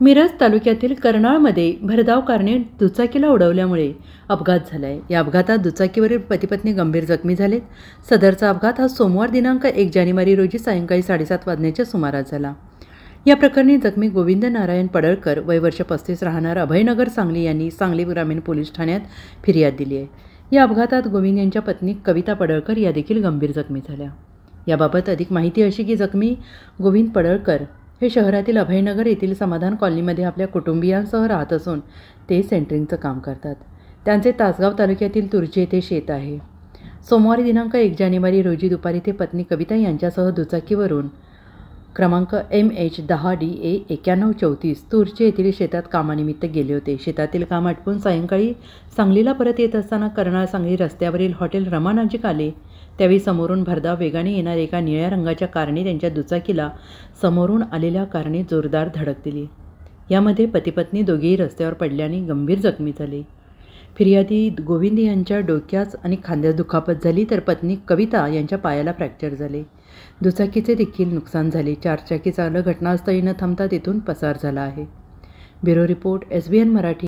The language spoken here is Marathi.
मिरज तालुक्यातील कर्नाळमध्ये भरधाव कारने दुचाकीला उडवल्यामुळे अपघात झाला आहे। या अपघातात दुचाकीवरील पती-पत्नी गंभीर जखमी झालेत। सदरचा अपघात हा सोमवार दिनांक 1 जानेवारी रोजी सायंकाळी 7:30 वाजण्याच्या सुमारास झाला। या प्रकरणी जखमी गोविंद नारायण पडळकर वय वर्ष 35 राहणार अभयनगर सांगली यांनी सांगली ग्रामीण पोलीस ठाण्यात फिर्याद दिली आहे। या अपघातात गोविंद यांच्या पत्नी कविता पडळकर या देखील गंभीर जखमी झाल्या। याबाबत अधिक माहिती अशी की जखमी गोविंद पडळकर हे शहरातील अभयनगर येथील समाधान कॉलनीमध्ये आपल्या कुटुंबियांसह राहत असून ते सेंटरिंगचं काम करतात। त्यांचे तासगाव तालुक्यातील तुर्ची येथे शेत आहे। सोमवारी दिनांक 1 जानेवारी रोजी दुपारी ते पत्नी कविता यांच्यासह दुचाकीवरून क्रमांक MH10DA 9134 तुर्ची येथील शेतात कामानिमित्त गेले होते। शेतातील काम आटपून सायंकाळी सांगलीला परत येत असताना कर्नाळ सांगली रस्त्यावरील हॉटेल रमा नजीक आले। त्यावेळी समोरून भरधाव वेगाने येणाऱ्या एका निळ्या रंगाच्या कारने त्यांच्या दुचाकीला समोरून आलेल्या कारने जोरदार धडक दिली। यामध्ये पती-पत्नी दोघेही रस्त्यावर पडल्याने गंभीर जखमी झाले। फिर्यादी गोविंद यांच्या डोक्यास आणि खांद्यास दुखापत झाली तर पत्नी कविता यांच्या पायाला फ्रॅक्चर झाले। दुचाकीचे देखील नुकसान झाले। चारचाकी चालक घटनास्थळी न थांबता तिथून पसार झाला आहे। Bureau report SBN Marathi.